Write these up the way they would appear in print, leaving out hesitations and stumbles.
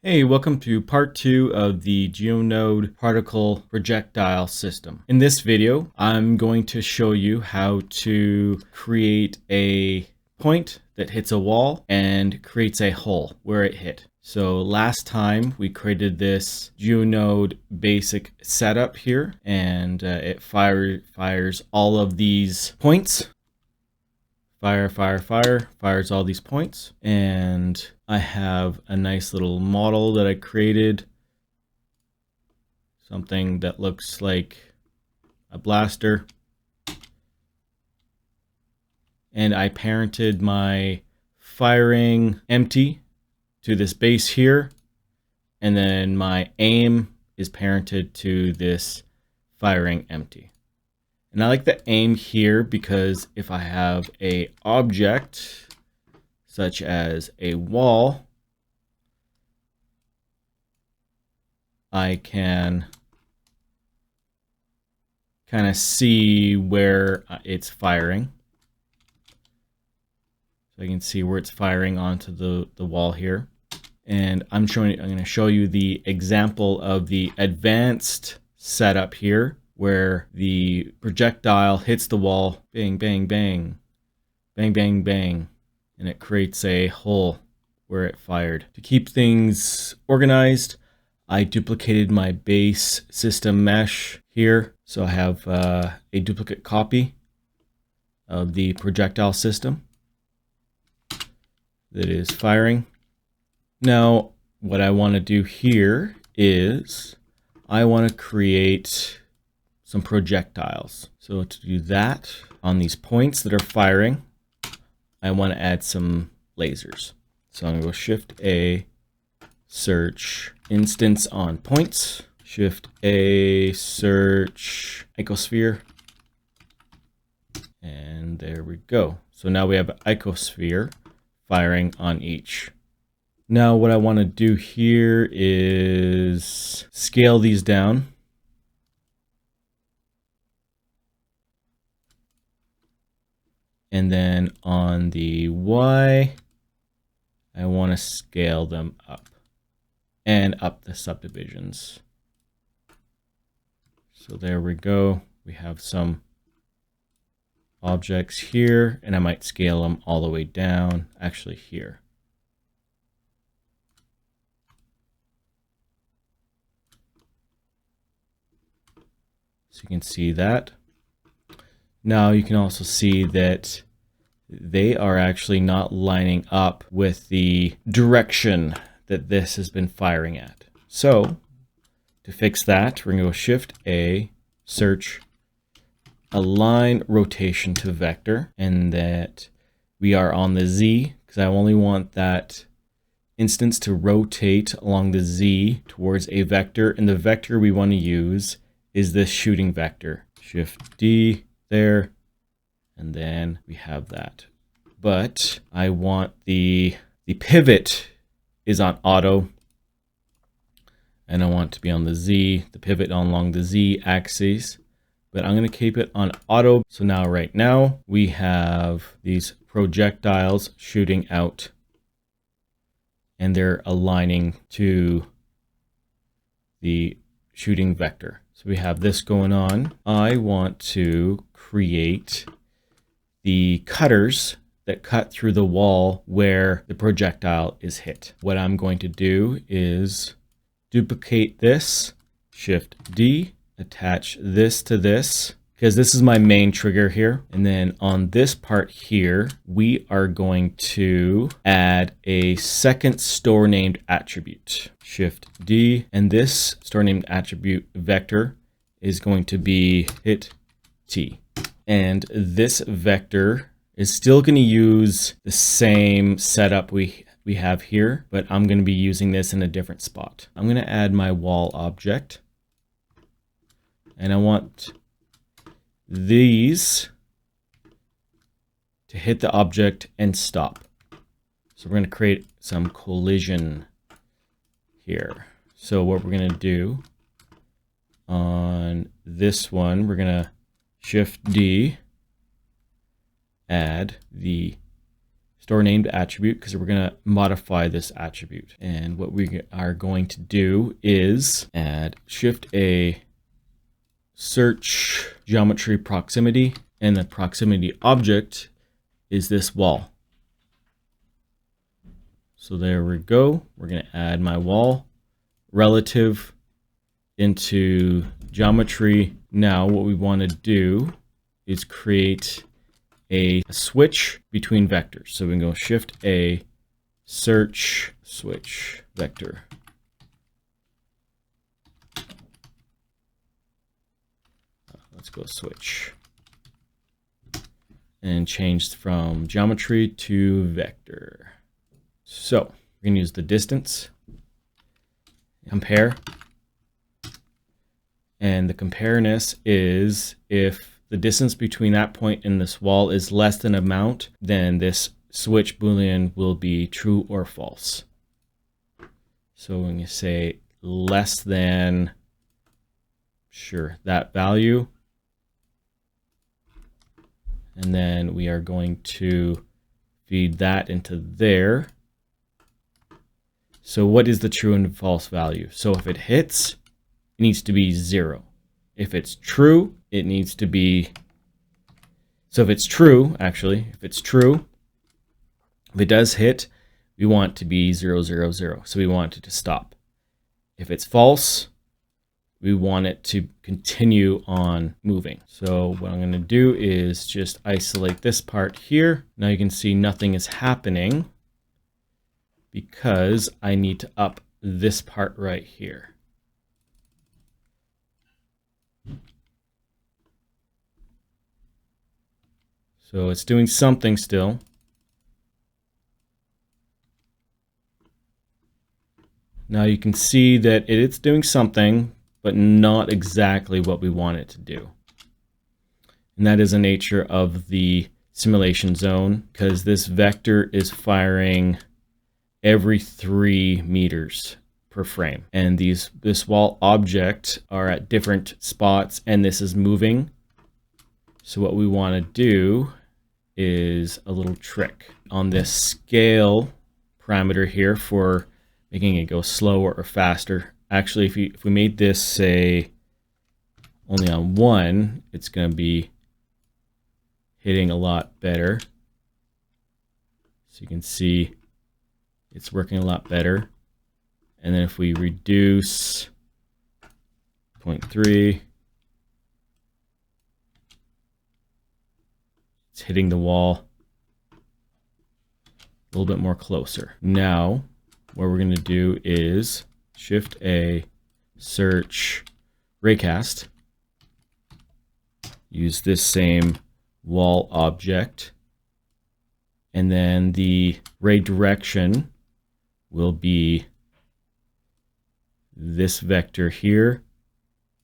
Hey, welcome to part 2 of the GeoNode particle projectile system. In this video, I'm going to show you how to create a point that hits a wall and creates a hole where it hit. So last time we created this GeoNode basic setup here, and it fires all of these points. Fires all these points. And I have a nice little model that I created. Something that looks like a blaster. And I parented my firing empty to this base here. And then my aim is parented to this firing empty. And I like the aim here because if I have a object such as a wall, I can kind of see where it's firing. So I can see where it's firing onto the wall here. And I'm going to show you the example of the advanced setup here, where the projectile hits the wall, bang, bang, bang, bang, bang, bang, and it creates a hole where it fired. To keep things organized, I duplicated my base system mesh here. So I have a duplicate copy of the projectile system that is firing. Now, what I want to do here is I want to create some projectiles. So to do that, on these points that are firing, I want to add some lasers. So I'm going to go Shift A, search instance on points, Shift A, search icosphere, and there we go. So now we have an icosphere firing on each. Now what I want to do here is scale these down. And then on the Y, I want to scale them up and up the subdivisions. So there we go. We have some objects here, and I might scale them all the way down, actually here. So you can see that. Now you can also see that they are actually not lining up with the direction that this has been firing at. So to fix that, we're going to go Shift A, search align rotation to vector, and that we are on the Z because I only want that instance to rotate along the Z towards a vector, and the vector we want to use is this shooting vector. Shift D there, and then we have that. But I want the pivot is on auto, and I want to be on the Z, the pivot along the Z axis, but I'm going to keep it on auto. So now right now we have these projectiles shooting out, and they're aligning to the shooting vector. So we have this going on. I want to create the cutters that cut through the wall where the projectile is hit. What I'm going to do is duplicate this, Shift D, attach this to this, because this is my main trigger here. And then on this part here, we are going to add a second store named attribute. Shift D, and this store named attribute vector is going to be hit T. And this vector is still going to use the same setup we have here, but I'm going to be using this in a different spot. I'm going to add my wall object, and I want these to hit the object and stop. So we're going to create some collision here. So what we're going to do on this one, we're going to Shift D, add the store named attribute because we're going to modify this attribute. And what we are going to do is add Shift A search geometry proximity, and the proximity object is this wall. So there we go. We're going to add my wall relative into geometry. Now what we want to do is create a switch between vectors. So we can go Shift A, search, switch, vector. Let's go switch. And change from geometry to vector. So we're going to use the distance, compare. And the compareness is if the distance between that point and this wall is less than amount, then this switch boolean will be true or false. So when you say less than, sure, that value, and then we are going to feed that into there. So what is the true and false value? So if it hits, it needs to be 0. If it's true, it needs to be, so if it's true, actually, if it's true, if it does hit, we want it to be 0, 0, 0. So we want it to stop. If it's false, we want it to continue on moving. So what I'm going to do is just isolate this part here. Now you can see nothing is happening because I need to up this part right here. So it's doing something still. Now you can see that it's doing something, but not exactly what we want it to do. And that is the nature of the simulation zone, because this vector is firing every 3 meters per frame. And this wall object are at different spots, and this is moving. So what we want to do is a little trick on this scale parameter here for making it go slower or faster. Actually, if we made this, say, only on 1, it's going to be hitting a lot better. So you can see it's working a lot better. And then if we reduce 0.3, it's hitting the wall a little bit more closer. Now, what we're going to do is Shift A, search, raycast. Use this same wall object. And then the ray direction will be this vector here.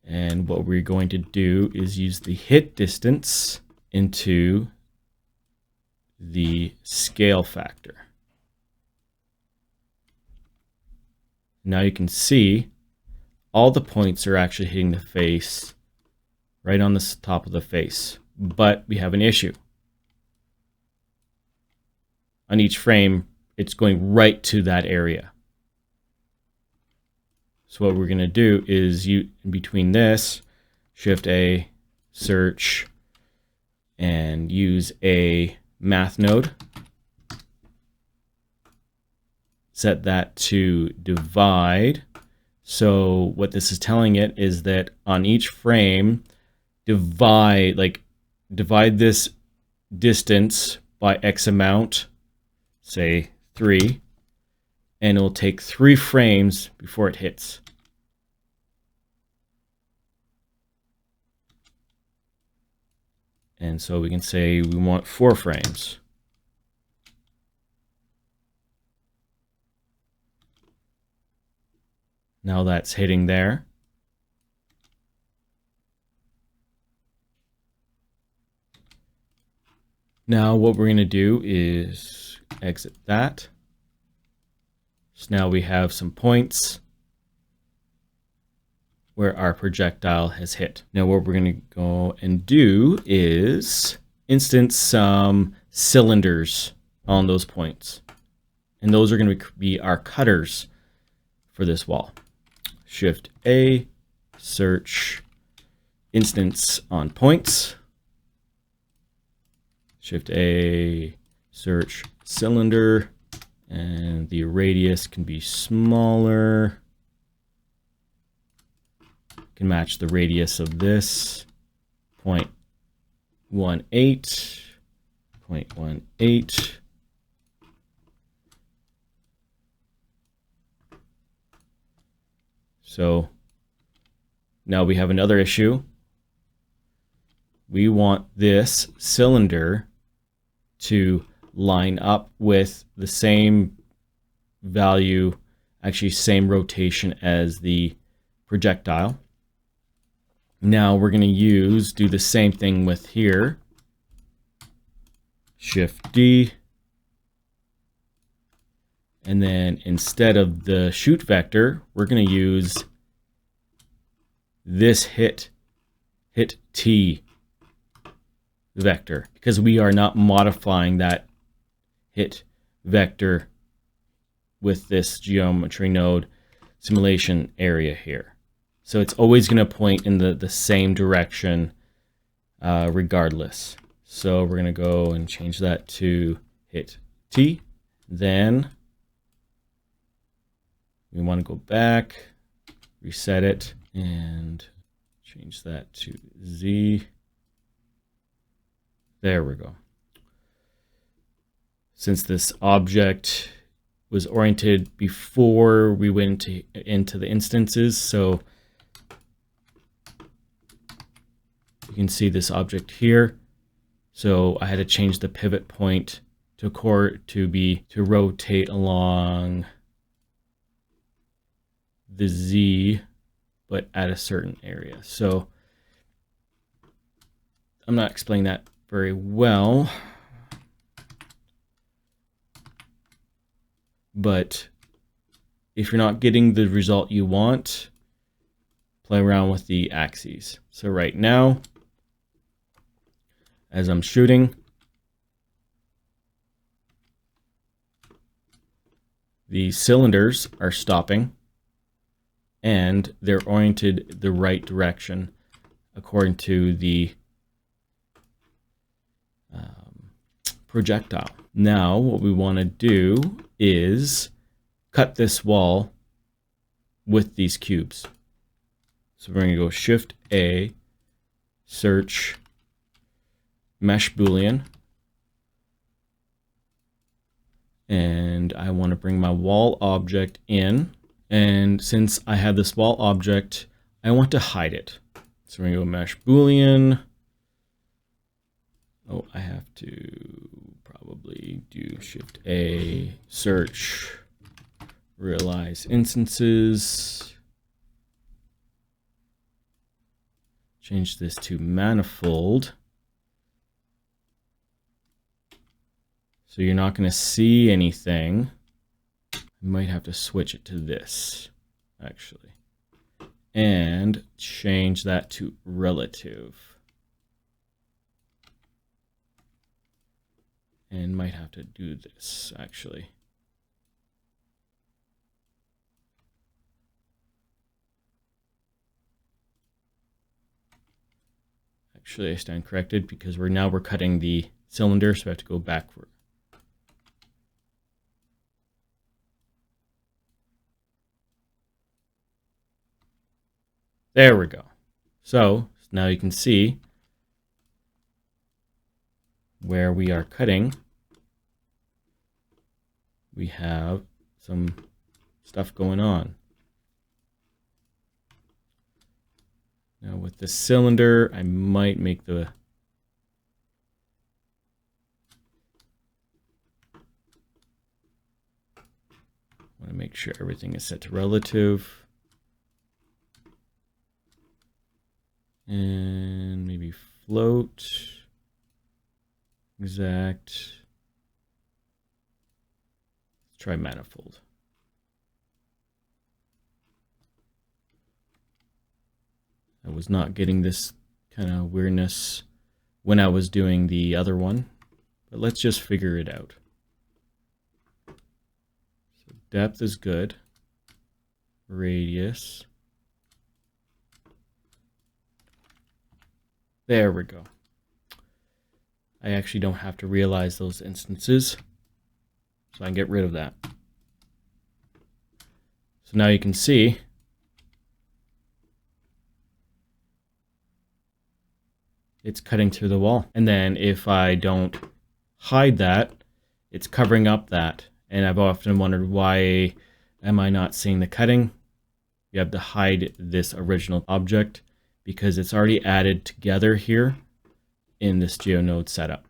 And what we're going to do is use the hit distance into the scale factor. Now you can see all the points are actually hitting the face right on the top of the face, but we have an issue. On each frame, it's going right to that area. So what we're going to do is in between this, Shift A, search, and use a math node. Set that to divide. So what this is telling it is that on each frame, divide this distance by X amount, say 3, and it'll take 3 frames before it hits. And so we can say we want 4 frames. Now that's hitting there. Now what we're going to do is exit that. So now we have some points where our projectile has hit. Now what we're going to go and do is instance some cylinders on those points. And those are going to be our cutters for this wall. Shift A, search instance on points. Shift A, search cylinder, and the radius can be smaller. Can match the radius of this, 0.18, 0.18. So now we have another issue. We want this cylinder to line up with the same value, actually same rotation as the projectile. Now we're going to do the same thing with here. Shift D. And then instead of the shoot vector, we're going to use this hit T vector, because we are not modifying that hit vector with this geometry node simulation area here. So it's always going to point in the same direction regardless. So we're going to go and change that to hit T. Then we want to go back, reset it, and change that to Z. There we go. Since this object was oriented before we went into the instances, so you can see this object here. So I had to change the pivot point to rotate along the Z, but at a certain area. So I'm not explaining that very well, but if you're not getting the result you want, play around with the axes. So right now, as I'm shooting, the cylinders are stopping and they're oriented the right direction according to the projectile. Now what we want to do is cut this wall with these cubes. So we're going to go Shift A, search mesh boolean, and I want to bring my wall object in, and since I have this wall object, I want to hide it. So we're going to go mesh boolean. Oh, I have to probably do Shift A, search, realize instances, change this to manifold. So you're not going to see anything. I might have to switch it to this, actually, and change that to relative. And might have to do this, actually. Actually, I stand corrected because we're cutting the cylinder, so I have to go backward. There we go. So now you can see where we are cutting. We have some stuff going on. Now with the cylinder, I might make the want to make sure everything is set to relative. And maybe float, exact. Let's try manifold. I was not getting this kind of weirdness when I was doing the other one, but let's just figure it out. Depth is good. Radius. There we go. I actually don't have to realize those instances, so I can get rid of that. So now you can see it's cutting through the wall. And then if I don't hide that, it's covering up that. And I've often wondered, why am I not seeing the cutting? You have to hide this original object because it's already added together here in this GeoNode setup.